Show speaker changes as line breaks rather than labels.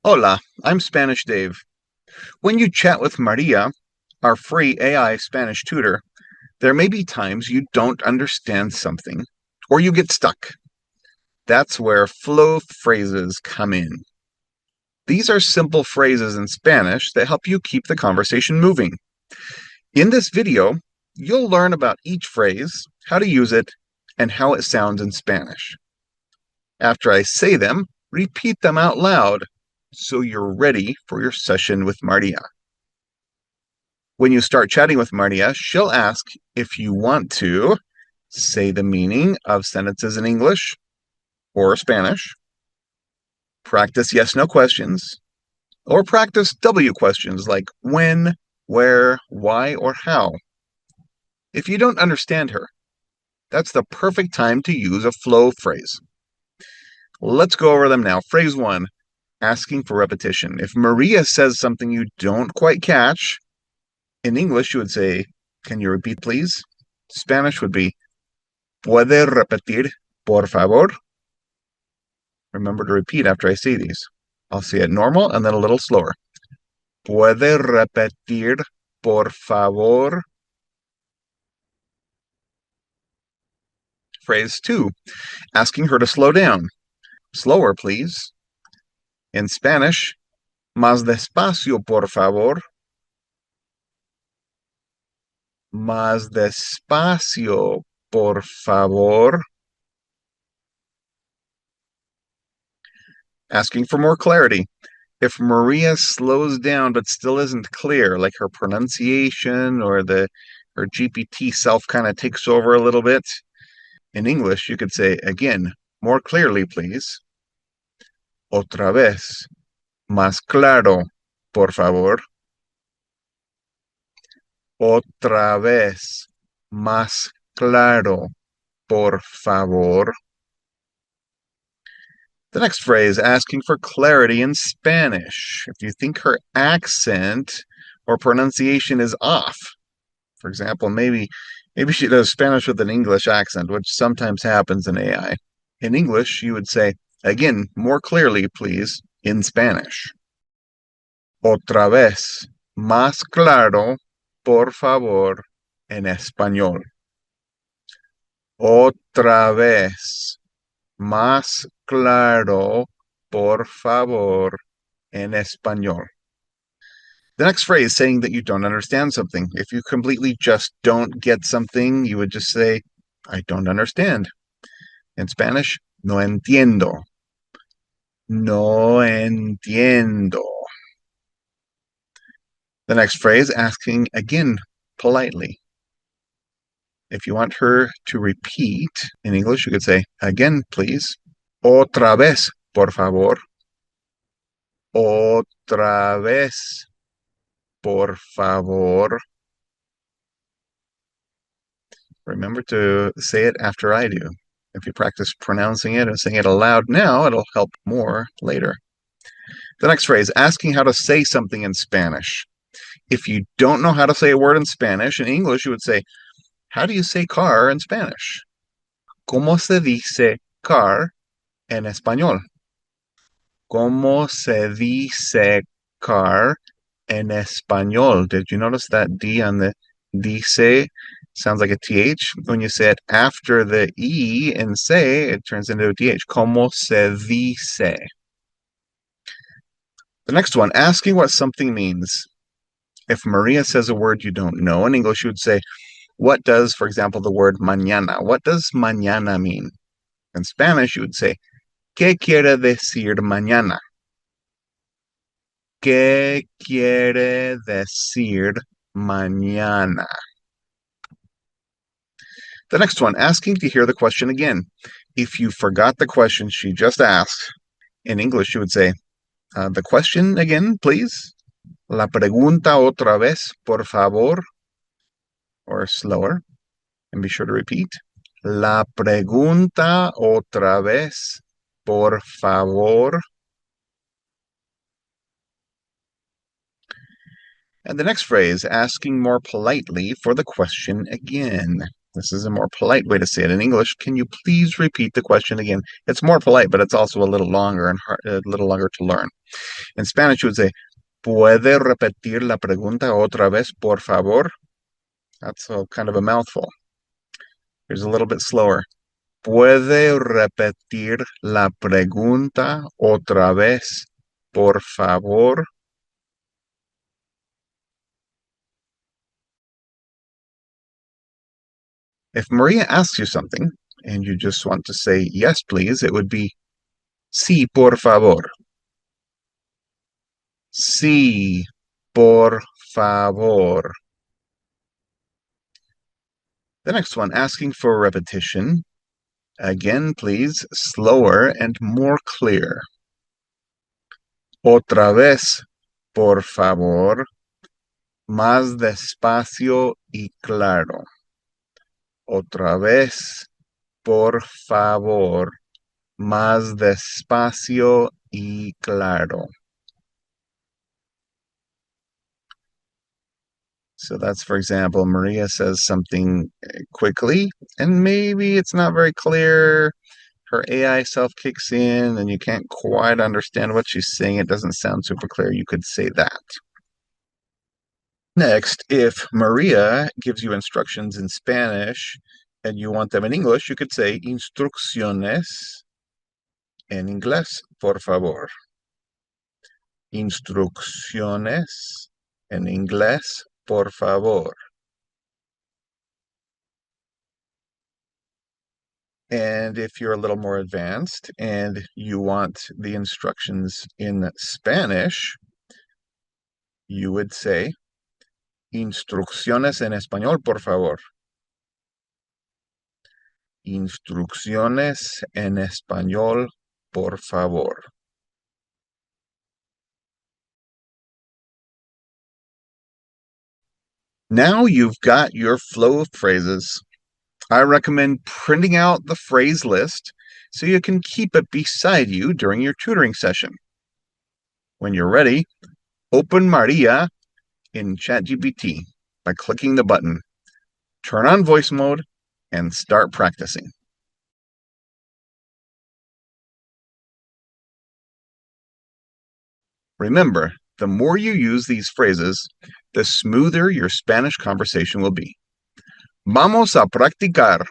Hola, I'm Spanish Dave. When you chat with Maria, our free AI Spanish tutor, there may be times you don't understand something or you get stuck. That's where flow phrases come in. These are simple phrases in Spanish that help you keep the conversation moving. In this video, you'll learn about each phrase, how to use it, and how it sounds in Spanish. After I say them, repeat them out loud so you're ready for your session with Maria. When you start chatting with Maria, she'll ask if you want to say the meaning of sentences in English or Spanish, practice yes no questions, or practice W questions like when, where, why, or how. If you don't understand her, that's the perfect time to use a flow phrase. Let's go over them now. Phrase one, asking for repetition. If Maria says something you don't quite catch, in English you would say, can you repeat please? Spanish would be, ¿puede repetir, por favor? Remember to repeat after I say these. I'll say it normal and then a little slower. ¿Puede repetir, por favor? Phrase two, asking her to slow down. Slower, please. In Spanish, más despacio, por favor. Más despacio, por favor. Asking for more clarity. If Maria slows down but still isn't clear, like her pronunciation or her GPT self kind of takes over a little bit, in English you could say, again, more clearly, please. Otra vez, más claro, por favor. Otra vez, más claro, por favor. The next phrase, asking for clarity in Spanish. If you think her accent or pronunciation is off, for example, maybe she does Spanish with an English accent, which sometimes happens in AI. In English, you would say, again, more clearly, please, in Spanish. Otra vez, más claro, por favor, en español. Otra vez, más claro, por favor, en español. The next phrase, saying that you don't understand something. If you completely just don't get something, you would just say, I don't understand. In Spanish, no entiendo. No entiendo. The next phrase, asking again politely. If you want her to repeat in English, you could say, again, please. Otra vez, por favor. Otra vez, por favor. Remember to say it after I do. If you practice pronouncing it and saying it aloud now, it'll help more later. The next phrase, asking how to say something in Spanish. If you don't know how to say a word in Spanish, in English you would say, how do you say car in Spanish? ¿Cómo se dice car en español? ¿Cómo se dice car en español? Did you notice that D on the dice sounds like a TH? When you say it after the E in say, it turns into a TH. ¿Cómo se dice? The next one, asking what something means. If Maria says a word you don't know, in English you would say, what does, for example, the word mañana, what does mañana mean? In Spanish, you would say, ¿qué quiere decir mañana? ¿Qué quiere decir mañana? The next one, asking to hear the question again. If you forgot the question she just asked, in English you would say, the question again, please. La pregunta otra vez, por favor. Or slower, and be sure to repeat. La pregunta otra vez, por favor. And the next phrase, asking more politely for the question again. This is a more polite way to say it in English. Can you please repeat the question again? It's more polite, but it's also a little longer and a little longer to learn. In Spanish, you would say, ¿Puede repetir la pregunta otra vez, por favor? That's kind of a mouthful. Here's a little bit slower. ¿Puede repetir la pregunta otra vez, por favor? If Maria asks you something and you just want to say, yes, please, it would be, sí, por favor. Sí, por favor. The next one, asking for repetition. Again, please, slower and more clear. Otra vez, por favor. Más despacio y claro. Otra vez, por favor. Más despacio y claro. So that's, for example, Maria says something quickly, and maybe it's not very clear. Her AI self kicks in, and you can't quite understand what she's saying. It doesn't sound super clear. You could say that. Next, if Maria gives you instructions in Spanish and you want them in English, you could say instrucciones en inglés, por favor. Instrucciones en inglés, por favor. And if you're a little more advanced and you want the instructions in Spanish, you would say instrucciones en español, por favor. Instrucciones en español, por favor. Now you've got your flow of phrases. I recommend printing out the phrase list so you can keep it beside you during your tutoring session. When you're ready, open Maria in ChatGPT by clicking the button. Turn on voice mode and start practicing. Remember, the more you use these phrases, the smoother your Spanish conversation will be. Vamos a practicar.